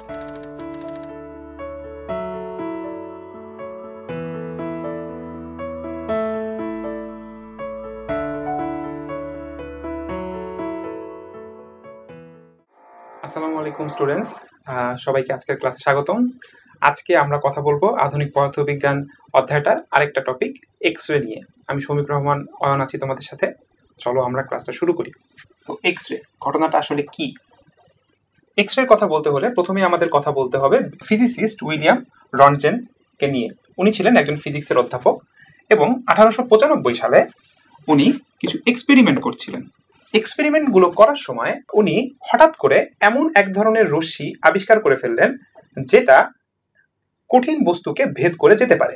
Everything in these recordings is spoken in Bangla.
আসসালামু আলাইকুম স্টুডেন্টস, সবাইকে আজকের ক্লাসে স্বাগতম। আজকে আমরা কথা বলবো আধুনিক পদার্থবিজ্ঞান অধ্যায়টার আরেকটা টপিক এক্স-রে নিয়ে। আমি শৌমিক রহমান অয়ন আছি তোমাদের সাথে। চলো আমরা ক্লাসটা শুরু করি। তো এক্স-রে ঘটনাটা আসলে কি? এক্স-রের কথা বলতে হলে প্রথমে আমাদের কথা বলতে হবে ফিজিসিস্ট উইলিয়াম রন্টজেনকে নিয়ে। উনি ছিলেন একজন ফিজিক্সের অধ্যাপক এবং 1895 সালে উনি কিছু এক্সপেরিমেন্ট করছিলেন। এক্সপেরিমেন্টগুলো করার সময় উনি হঠাৎ করে এমন এক ধরনের রশ্মি আবিষ্কার করে ফেললেন যেটা কঠিন বস্তুকে ভেদ করে যেতে পারে।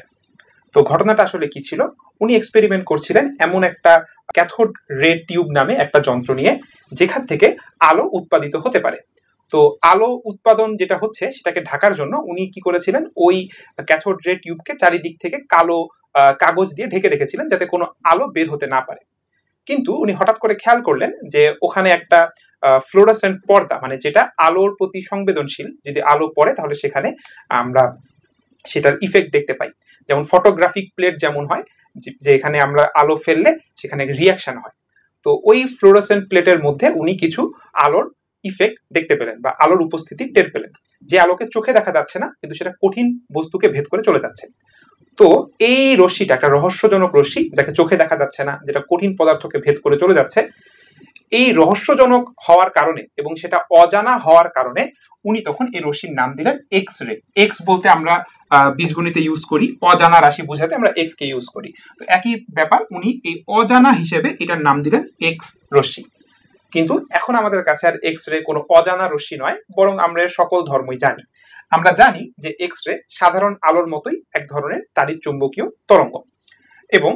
তো ঘটনাটা আসলে কি ছিল? উনি এক্সপেরিমেন্ট করছিলেন এমন একটা ক্যাথোড রে টিউব নামে একটা যন্ত্র নিয়ে, যেখান থেকে আলো উৎপাদিত হতে পারে। তো আলো উৎপাদন যেটা হচ্ছে সেটাকে ঢাকার জন্য উনি কি করেছিলেন, ওই ক্যাথোড রে টিউবকে চারিদিক থেকে কালো কাগজ দিয়ে ঢেকে রেখেছিলেন যাতে কোনো আলো বের হতে না পারে। কিন্তু উনি হঠাৎ করে খেয়াল করলেন যে ওখানে একটা ফ্লোরোসেন্ট পর্দা, মানে যেটা আলোর প্রতি সংবেদনশীল, যদি আলো পড়ে তাহলে সেখানে আমরা সেটার ইফেক্ট দেখতে পাই। যেমন ফটোগ্রাফিক প্লেট যেমন হয়, যে এখানে আমরা আলো ফেললে সেখানে রিয়াকশন হয়। তো ওই ফ্লোরোসেন্ট প্লেটের মধ্যে উনি কিছু আলোর ইফেক্ট দেখতে পেলেন বা আলোর উপস্থিতি টের পেলেন, যে আলোকে চোখে দেখা যাচ্ছে না কিন্তু সেটা কঠিন বস্তুকে ভেদ করে চলে যাচ্ছে। তো এই রশ্মিটা একটা রহস্যজনক রশ্মি, যাকে চোখে দেখা যাচ্ছে না, যেটা কঠিন পদার্থকে ভেদ করে চলে যাচ্ছে। এই রহস্যজনক হওয়ার কারণে এবং সেটা অজানা হওয়ার কারণে উনি তখন এই রশ্মির নাম দিলেন এক্স রে। এক্স বলতে আমরা বীজগণিতে ইউজ করি, অজানা রাশি বোঝাতে আমরা এক্স কে ইউজ করি। তো একই ব্যাপার, উনি এই অজানা হিসেবে এটার নাম দিলেন এক্স রশ্মি। কিন্তু এখন আমাদের কাছে আর এক্স রে কোনো অজানা রশ্মি নয়, বরং আমরা সকল ধর্মই জানি। আমরা জানি যে এক্স রে সাধারণ আলোর মতোই এক ধরনের তাড়িৎ চুম্বকীয় তরঙ্গ। এবং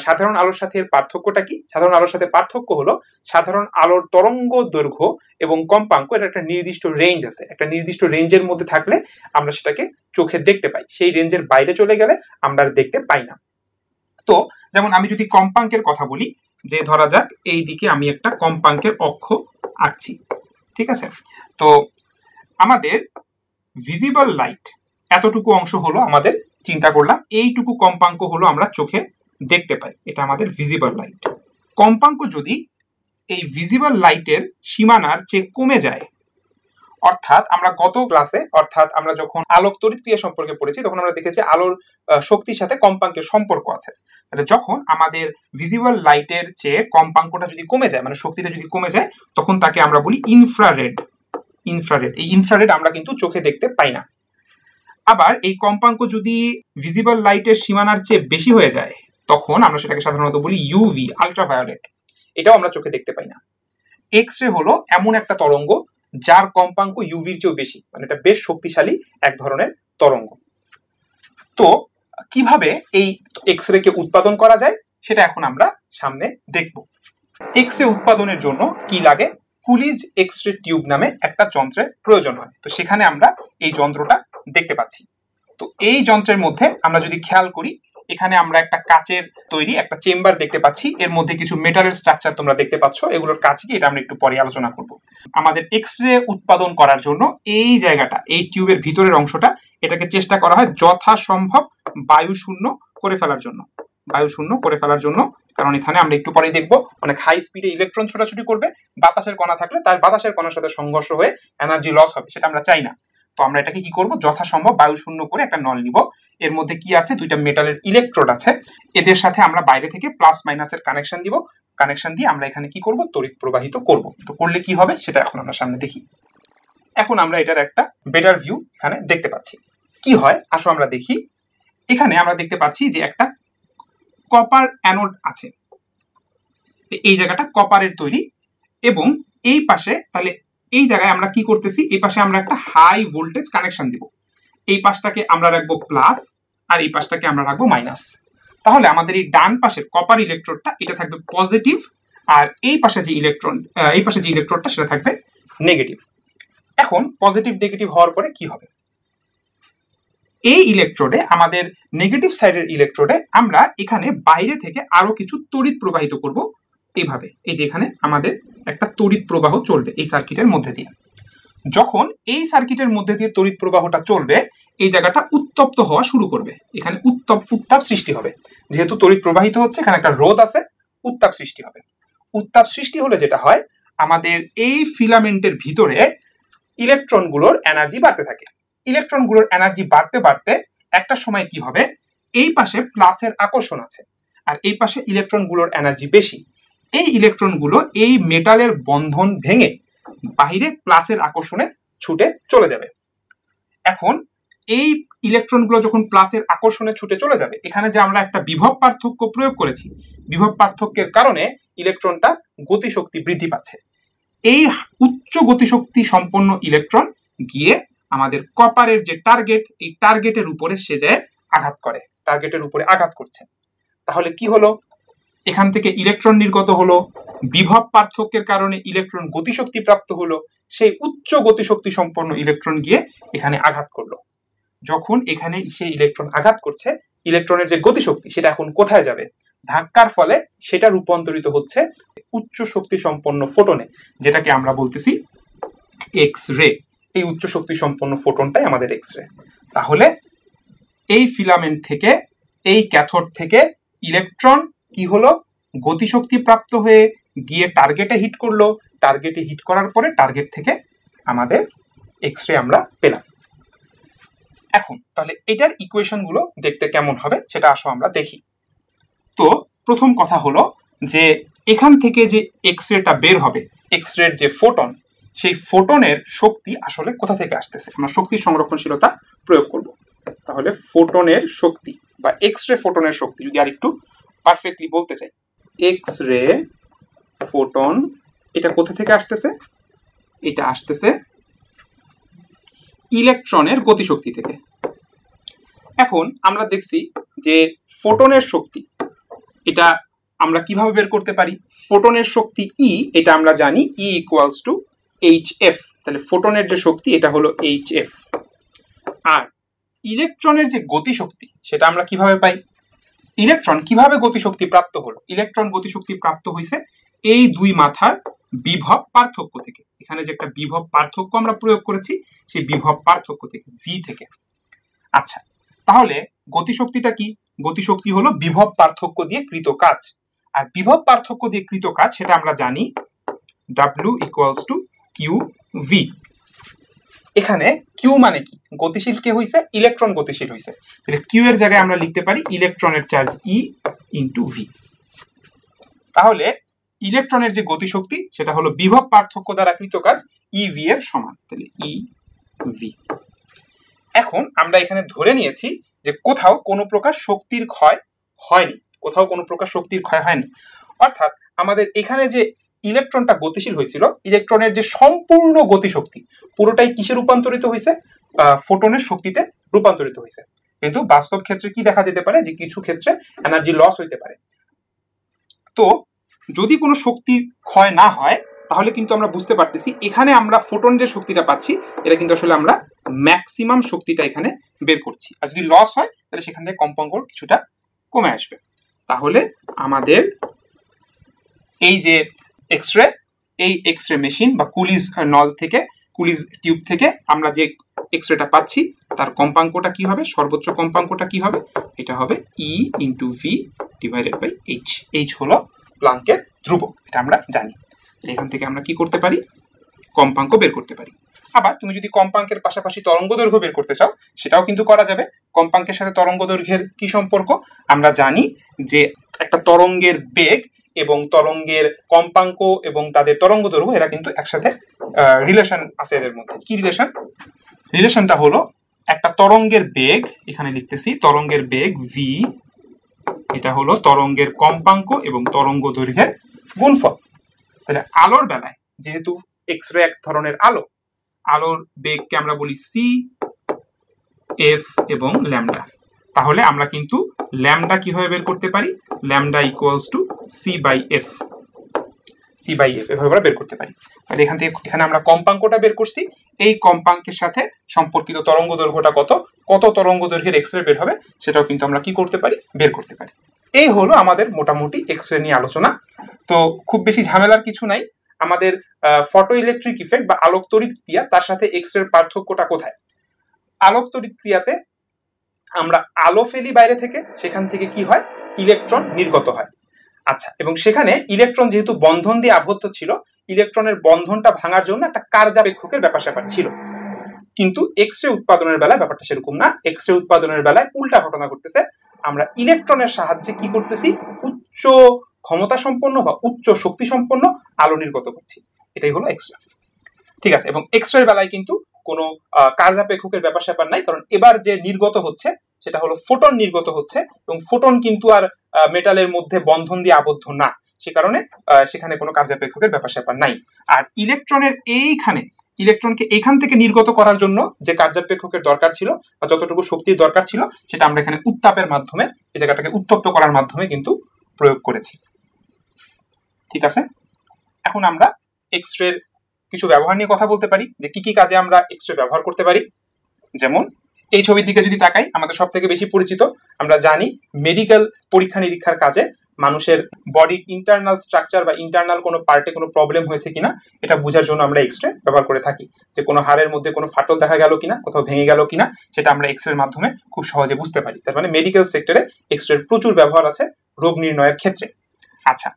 সাধারণ আলোর সাথে এর পার্থক্যটা কি? সাধারণ আলোর সাথে পার্থক্য হলো সাধারণ আলোর তরঙ্গ দৈর্ঘ্য এবং কম্পাঙ্ক, এটা একটা নির্দিষ্ট রেঞ্জ আছে। একটা নির্দিষ্ট রেঞ্জের মধ্যে থাকলে আমরা সেটাকে চোখে দেখতে পাই, সেই রেঞ্জের বাইরে চলে গেলে আমরা দেখতে পাই না। তো যেমন আমি যদি কম্পাঙ্কের কথা বলি, যে ধরা যাক এই দিকে আমি একটা কম্পাঙ্কের অক্ষ আঁকছি, ঠিক আছে? তো আমাদের ভিজিবল লাইট এতটুকু অংশ হলো আমাদের, চিন্তা করলাম এইটুকু কম্পাঙ্ক হলো আমরা চোখে দেখতে পাই, এটা আমাদের ভিজিবল লাইট। কম্পাঙ্ক যদি এই ভিজিবল লাইটের সীমানার চেয়ে কমে যায়, অর্থাৎ আমরা গত ক্লাসে, অর্থাৎ আমরা যখন আলোক তড়িৎ ক্রিয়া সম্পর্কে পড়েছি তখন আমরা দেখেছি আলোর শক্তির সাথে কম্পাঙ্কের সম্পর্ক আছে। তাহলে যখন আমাদের ভিজিবল লাইটের চেয়ে কম্পাঙ্কটা যদি কমে যায়, মানে শক্তিটা যদি কমে যায়, তখন তাকে আমরা বলি ইনফ্রারেড। ইনফ্রারেড, এই ইনফ্রারেড আমরা কিন্তু চোখে দেখতে পাই না। আবার এই কম্পাঙ্ক যদি ভিজিবল লাইটের সীমানার চেয়ে বেশি হয়ে যায়, তখন আমরা সেটাকে সাধারণত বলি ইউভি, আলট্রাভায়োলেট। এটাও আমরা চোখে দেখতে পাই না। এক্স রে হলো এমন একটা তরঙ্গ যার কম্পাঙ্ক ইউভির চেয়েও বেশি, মানে এটা বেশ শক্তিশালী এক ধরনের তরঙ্গ। তো কিভাবে এই এক্স রে কে উৎপাদন করা যায় সেটা এখন আমরা সামনে দেখব। এক্স রে উৎপাদনের জন্য কি লাগে? কুলিজ এক্স রে টিউব নামে একটা যন্ত্রের প্রয়োজন হয়। তো সেখানে আমরা এই যন্ত্রটা দেখতে পাচ্ছি। তো এই যন্ত্রের মধ্যে আমরা যদি খেয়াল করি, এখানে আমরা একটা কাচের তৈরি একটা চেম্বার দেখতে পাচ্ছি, এর মধ্যে কিছু মেটালের স্ট্রাকচার তোমরা দেখতে পাচ্ছ। এগুলোর কাজ কি এটা আমরা একটু পরে আলোচনা করব। আমাদের এক্স রে উৎপাদন করার জন্য এই জায়গাটা, এই টিউবের ভিতরের অংশটা, এটাকে চেষ্টা করা হয় যথাসম্ভব বায়ু শূন্য করে ফেলার জন্য। বায়ু শূন্য করে ফেলার জন্য, কারণ এখানে আমরা একটু পরেই দেখবো অনেক হাই স্পিডে ইলেকট্রন ছোটাছুটি করবে। বাতাসের কণা থাকলে তার বাতাসের কণার সাথে সংঘর্ষ হয়ে এনার্জি লস হবে, সেটা আমরা চাই না। তো আমরা এটাকে কি করব, যথাসম্ভব বায়ু শূন্য করে একটা নল নিব। এর মধ্যে কি আছে, দুইটা মেটালের ইলেকট্রোড আছে। এদের সাথে আমরা বাইরে থেকে প্লাস মাইনাসের কানেকশন দিব। কানেকশন দিয়ে আমরা এখানে কি করব, তড়িৎ প্রবাহিত করব। তো করলে কি হবে সেটা এখন আমরা সামনে দেখি। এখন আমরা এটার একটা বেটার ভিউ এখানে দেখতে পাচ্ছি। কি হয় আসো আমরা দেখি। এখানে আমরা দেখতে পাচ্ছি যে একটা কপার অ্যানোড আছে, এই জায়গাটা কপারের তৈরি। এবং এই পাশে, তাহলে এই জায়গায় আমরা কি করতেছি, এই পাশে আমরা একটা হাই ভোল্টেজ কানেকশন দিব। এই পাশটাকে আমরা রাখবো প্লাস আর এই পাশটাকে আমরা রাখবো মাইনাস। তাহলে আমাদের এই ডান পাশের কপার ইলেকট্রোডটা এটা থাকবে পজিটিভ, আর এই পাশে যে ইলেকট্রোডটা সেটা থাকবে নেগেটিভ। এখন পজিটিভ নেগেটিভ হওয়ার পরে কি হবে, এই ইলেকট্রোডে, আমাদের নেগেটিভ সাইডের ইলেকট্রোডে আমরা এখানে বাইরে থেকে আরো কিছু তড়িৎ প্রবাহিত করব। এইভাবে, এই যে এখানে আমাদের একটা তড়িৎ প্রবাহ চলবে এই সার্কিটের মধ্যে দিয়ে। যখন এই সার্কিটের মধ্যে দিয়ে তড়িৎ প্রবাহটা চলবে, এই জায়গাটা উত্তপ্ত হওয়া শুরু করবে, এখানে উত্তাপ সৃষ্টি হবে। যেহেতু তড়িৎ প্রবাহিত হচ্ছে, এখানে একটা রোধ আছে, উত্তাপ সৃষ্টি হবে। উত্তাপ সৃষ্টি হলে যেটা হয়, আমাদের এই ফিলামেন্টের ভিতরে ইলেকট্রনগুলোর এনার্জি বাড়তে থাকে। ইলেকট্রনগুলোর এনার্জি বাড়তে বাড়তে একটা সময় কি হবে, এই পাশে প্লাসের আকর্ষণ আছে আর এই পাশে ইলেকট্রনগুলোর এনার্জি বেশি। এই ইলেকট্রনগুলো এই মেটালের বন্ধন ভেঙে বাইরে প্লাসের আকর্ষণে ছুটে চলে যাবে। এখন এই ইলেকট্রনগুলো যখন প্লাসের আকর্ষণে ছুটে চলে যাবে, এখানে যে আমরা একটা বিভব পার্থক্য প্রয়োগ করেছি, বিভব পার্থক্যের কারণে ইলেকট্রনটা গতিশক্তি বৃদ্ধি পাচ্ছে। এই উচ্চ গতিশক্তি সম্পন্ন ইলেকট্রন গিয়ে আমাদের কপারের যে টার্গেট, এই টার্গেটের উপরে সে যায় আঘাত করে, টার্গেটের উপরে আঘাত করছে। তাহলে কি হলো, এখান থেকে ইলেকট্রন নির্গত হলো, বিভব পার্থক্যের কারণে ইলেকট্রন গতিশক্তি প্রাপ্ত হলো, সেই উচ্চ গতিশক্তি সম্পন্ন ইলেকট্রন গিয়ে এখানে আঘাত করলো। যখন এখানে সেই ইলেকট্রন আঘাত করছে, ইলেকট্রনের যে গতিশক্তি সেটা এখন কোথায় যাবে, ধাক্কার ফলে সেটা রূপান্তরিত হচ্ছে উচ্চ শক্তি সম্পন্ন ফোটনে, যেটাকে আমরা বলতেছি এক্স রে। এই উচ্চ শক্তি সম্পন্ন ফোটনটাই আমাদের এক্স রে। তাহলে এই ফিলামেন্ট থেকে, এই ক্যাথোড থেকে ইলেকট্রন কি হলো, গতিশক্তি প্রাপ্ত হয়ে গিয়ে টার্গেটে হিট করলো, টার্গেটে হিট করার পরে টার্গেট থেকে আমাদের এক্স রে আমরা পেলাম। এখন তাহলে এটার ইকুয়েশনগুলো দেখতে কেমন হবে সেটা আসো আমরা দেখি। তো প্রথম কথা হলো যে এখান থেকে যে এক্স রেটা বের হবে, এক্স রের যে ফোটন, সেই ফোটনের শক্তি আসলে কোথা থেকে আসতেছে, আমরা শক্তি সংরক্ষণশীলতা প্রয়োগ করব। তাহলে ফোটনের শক্তি বা এক্স রে ফোটনের শক্তি যদি আর একটু পারফেক্টলি বলতে চাই, এক্স রে ফোটন এটা কোথা থেকে আসতেছে, এটা আসতেছে ইলেকট্রনের গতিশক্তি থেকে। এখন আমরা দেখছি যে ফোটনের শক্তি এটা আমরা কিভাবে বের করতে পারি, ফোটনের শক্তি ই, এটা আমরা জানি ই ইকুয়ালস টু এইচ এফ। তাহলে ফোটনের যে শক্তি এটা হলো এইচ এফ। আর ইলেকট্রনের যে গতিশক্তি সেটা আমরা কিভাবে পাই, ইলেকট্রন কিভাবে গতিশক্তি প্রাপ্ত হলো, ইলেকট্রন গতিশক্তি প্রাপ্ত হয়েছে এই দুই মাথার বিভব পার্থক্য থেকে। এখানে যে একটা বিভব পার্থক্য আমরা প্রয়োগ করেছি, সেই বিভব পার্থক্য থেকে, ভি থেকে। আচ্ছা, তাহলে গতিশক্তিটা কি, গতিশক্তি হলো বিভব পার্থক্য দিয়ে কৃত কাজ। আর বিভব পার্থক্য দিয়ে কৃত কাজ সেটা আমরা জানি W equals to Q V. এখানে কিউ মানে কি, গতিশীল কে হইছে, ইলেকট্রন গতিশীল হইছে, তাহলে কিউ এর জায়গায় আমরা লিখতে পারি ইলেকট্রনের চার্জ ই ইন্টু ভি। তাহলে ইলেকট্রনের যে গতিশক্তি সেটা হলো বিভব পার্থক্য দ্বারা কৃত কাজ ই ভি এর সমান, তাহলে ই ভি। এখন আমরা এখানে ধরে নিয়েছি যে কোথাও কোনো প্রকার শক্তির ক্ষয় হয়নি, কোথাও কোনো প্রকার শক্তির ক্ষয় হয়নি। অর্থাৎ আমাদের এখানে যে ইলেকট্রনটা গতিশীল হয়েছিল, ইলেকট্রনের যে সম্পূর্ণ গতিশক্তি পুরোটাই কিসে রূপান্তরিত হয়েছে, ফোটনের শক্তিতে রূপান্তরিত হয়েছে। কিন্তু বাস্তব ক্ষেত্রে কি দেখা যেতে পারে, যে কিছু ক্ষেত্রে এনার্জি লস হইতে পারে। তো যদি কোনো শক্তি ক্ষয় না হয় তাহলে কিন্তু আমরা বুঝতে পারতেছি এখানে আমরা ফোটন যে শক্তিটা পাচ্ছি এটা কিন্তু আসলে আমরা ম্যাক্সিমাম শক্তিটা এখানে বের করছি। আর যদি লস হয় তাহলে সেখান থেকে কম্পাঙ্ক কিছুটা কমে আসবে। তাহলে আমাদের এই যে এক্স রে, এই এক্স রে মেশিন বা কুলিজ নল থেকে, কুলিজ টিউব থেকে আমরা যে এক্স রেটা পাচ্ছি তার কম্পাঙ্কটা কি হবে, সর্বোচ্চ কম্পাঙ্কটা কি হবে, এটা হবে E into V divided by H. H হলো প্লাঙ্কের ধ্রুবক, এটা আমরা জানি। এখান থেকে আমরা কি করতে পারি, কম্পাঙ্ক বের করতে পারি। আবার তুমি যদি কম্পাঙ্কের পাশাপাশি তরঙ্গ দৈর্ঘ্য বের করতে চাও সেটাও কিন্তু করা যাবে। কম্পাঙ্কের সাথে তরঙ্গ দৈর্ঘ্যের কি সম্পর্ক, আমরা জানি যে একটা তরঙ্গের বেগ এবং তরঙ্গের কম্পাঙ্ক এবং তাদের তরঙ্গ দৈর্ঘ্য এরা কিন্তু একসাথে রিলেশন আছে এদের মধ্যে। কি রিলেশন, রিলেশনটা হলো একটা তরঙ্গের বেগ, এখানে লিখতেছি তরঙ্গের বেগ ভি, এটা হলো তরঙ্গের কম্পাঙ্ক এবং তরঙ্গ দৈর্ঘ্যের গুণফল। তাহলে আলোর বেলায় যেহেতু এক্স রে এক ধরনের আলো, আলোর বেগকে আমরা বলি সি, এফ এবং ল্যামডা। তাহলে আমরা কিন্তু ল্যামডা কিভাবে বের করতে পারি, lambda equals to C by F, C by F এভাবে আমরা বের করতে পারি। তাহলে এখান থেকে এখানে আমরা কম্পাঙ্কটা বের করছি, এই কম্পাঙ্কের সাথে সম্পর্কিত তরঙ্গ দৈর্ঘ্যটা কত, কত তরঙ্গ দৈর্ঘ্যের এক্স রে বের হবে সেটাও কিন্তু আমরা কি করতে পারি, বের করতে পারি। এই হলো আমাদের মোটামুটি এক্স রে নিয়ে আলোচনা। তো খুব বেশি ঝামেলার কিছু নাই, আমাদের ফটো ইলেকট্রিক ইফেক্ট বা আলোক তড়িৎ ক্রিয়া, তার সাথে এক্স রে পার্থক্যটা কোথায়? আলোক তড়িৎ ক্রিয়াতে আমরা আলো ফেলি বাইরে থেকে, সেখান থেকে কি হয়, ইলেকট্রন নির্গত হয়। আচ্ছা, এবং সেখানে ইলেকট্রন যেহেতু বন্ধন দিয়ে আবদ্ধ ছিল, ইলেকট্রনের বন্ধনটা ভাঙার জন্য একটা কার্যাপেক্ষকের ব্যাপার স্যাপার ছিল। কিন্তু এক্স রে উৎপাদনের বেলায় ব্যাপারটা সেরকম না। এক্স রে উৎপাদনের বেলায় উল্টা ঘটনা ঘটতেছে। আমরা ইলেকট্রনের সাহায্যে কি করতেছি, উচ্চ ক্ষমতা সম্পন্ন বা উচ্চ শক্তি সম্পন্ন আলো নির্গত করছি। এটাই হলো এক্স রে। ঠিক আছে, এবং এক্স রের বেলায় কিন্তু কোনো কার্যাপেক্ষকের ব্যাপার স্যাপার নাই, কারণ এবার যে নির্গত হচ্ছে সেটা হলো ফোটন নির্গত হচ্ছে, এবং ফোটন কিন্তু আর মেটালের মধ্যে বন্ধন দিয়ে আবদ্ধ না, সে কারণে সেখানে কোনো কার্যাপেক্ষকের ব্যাপার স্যাপার নাই। আর ইলেকট্রনকে এইখান থেকে নির্গত করার জন্য যে কার্যাপেক্ষকের দরকার ছিল বা যতটুকু শক্তির দরকার ছিল, সেটা আমরা এখানে উত্তাপের মাধ্যমে, এই জায়গাটাকে উত্তপ্ত করার মাধ্যমে কিন্তু প্রয়োগ করেছি। ঠিক আছে, এখন আমরা এক্স রের কিছু ব্যবহার নিয়ে কথা বলতে পারি, যে কি কি কাজে আমরা এক্স রে ব্যবহার করতে পারি। যেমন এই ছবির দিকে যদি তাকাই, আমাদের সব থেকে বেশি পরিচিত, আমরা জানি মেডিকেল পরীক্ষা নিরীক্ষার কাজে মানুষের বডির ইন্টারনাল স্ট্রাকচার বা ইন্টারনাল কোনো পার্টে কোনো প্রবলেম হয়েছে কিনা এটা বোঝার জন্য আমরা এক্স রে ব্যবহার করে থাকি। যে কোনো হাড়ের মধ্যে কোনো ফাটল দেখা গেল কিনা, কোথাও ভেঙে গেল কিনা, সেটা আমরা এক্স রের মাধ্যমে খুব সহজে বুঝতে পারি। তার মানে মেডিকেল সেক্টরে এক্স রের প্রচুর ব্যবহার আছে রোগ নির্ণয়ের ক্ষেত্রে। আচ্ছা,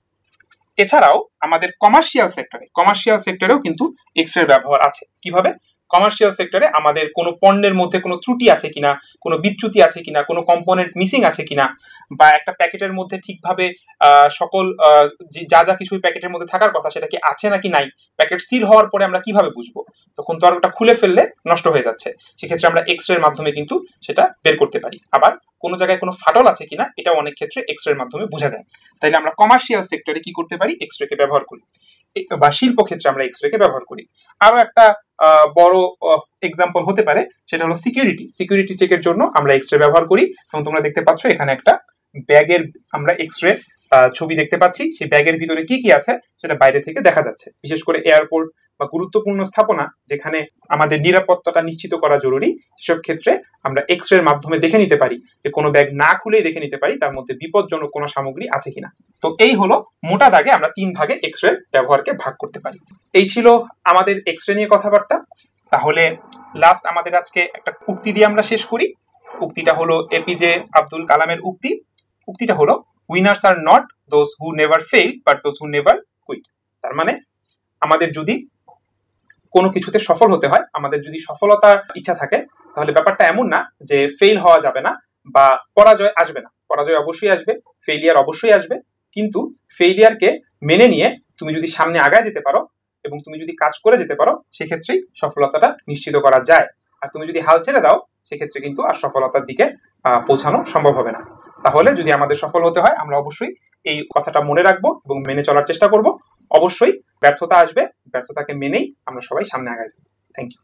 এছাড়াও আমাদের কমার্শিয়াল সেক্টরেও কিন্তু এক্স রে ব্যবহার আছে। কিভাবে? কমার্শিয়াল সেক্টরে আমাদের কোনো পণ্যের মধ্যে কোনো ত্রুটি আছে কিনা, কোনো বিচ্যুতি আছে কিনা, কোনো কম্পোনেন্ট মিসিং আছে কিনা, বা একটা প্যাকেটের মধ্যে ঠিকভাবে সকল যা যা কিছু প্যাকেটের মধ্যে থাকার কথা সেটা কি আছে নাকি নাই, প্যাকেট সিল হওয়ার পরে আমরা কিভাবে বুঝবো? তখন তো আর ওটা খুলে ফেললে নষ্ট হয়ে যাচ্ছে, সেক্ষেত্রে আমরা এক্স রের মাধ্যমে কিন্তু সেটা বের করতে পারি। আবার কোনো জায়গায় কোনো ফাটল আছে কিনা এটাও অনেক ক্ষেত্রে এক্স রের মাধ্যমে বোঝা যায়। তাইলে আমরা কমার্শিয়াল সেক্টরে কি করতে পারি, এক্স রেকে ব্যবহার করি, বা শিল্প ক্ষেত্রে আমরা এক্স রেকে ব্যবহার করি। আরো একটা বড় এক্সাম্পল হতে পারে, সেটা হলো সিকিউরিটি চেকের জন্য আমরা এক্স রে ব্যবহার করি। এবং তোমরা দেখতে পাচ্ছ এখানে একটা ব্যাগের আমরা এক্স রে ছবি দেখতে পাচ্ছি। সেই ব্যাগের ভিতরে কি কি আছে সেটা বাইরে থেকে দেখা যাচ্ছে। বিশেষ করে এয়ারপোর্ট বা গুরুত্বপূর্ণ স্থাপনা যেখানে আমাদের নিরাপত্তাটা নিশ্চিত করা জরুরি, সেসব ক্ষেত্রে আমরা এক্স রের মাধ্যমে দেখে নিতে পারি, যে কোনো ব্যাগ না খুলেই দেখে নিতে পারি তার মধ্যে বিপজ্জনক কোনো সামগ্রী আছে কিনা। তো এই হলো মোটা দাগে আমরা 3 ভাগে এক্স রে ব্যবহারকে ভাগ করতে পারি। এই ছিল আমাদের এক্স রে নিয়ে কথাবার্তা। তাহলে লাস্ট আমাদের আজকে একটা উক্তি দিয়ে আমরা শেষ করি। উক্তিটা হলো এপিজে আব্দুল কালামের উক্তি। উক্তিটা হলো, winners are not those who never fail but those who never quit. তার মানে আমাদের যদি কোনো কিছুতে সফল হতে হয়, আমাদের যদি সফলতার ইচ্ছা থাকে, তাহলে ব্যাপারটা এমন না যে ফেল হওয়া যাবে না বা পরাজয় আসবে না। পরাজয় অবশ্যই আসবে, ফেলিয়ার অবশ্যই আসবে, কিন্তু ফেলিয়ারকে মেনে নিয়ে তুমি যদি সামনে আগায় যেতে পারো এবং তুমি যদি কাজ করে যেতে পারো, সেক্ষেত্রেই সফলতাটা নিশ্চিত করা যায়। আর তুমি যদি হাল ছেড়ে দাও, সেক্ষেত্রে কিন্তু আর সফলতার দিকে পৌঁছানো সম্ভব হবে না। তাহলে যদি আমাদের সফল হতে হয়, আমরা অবশ্যই এই কথাটা মনে রাখবো এবং মেনে চলার চেষ্টা করব। অবশ্যই ব্যর্থতা আসবে, ব্যর্থতাকে মেনেই আমরা সবাই সামনে আগায় যাব। Thank you.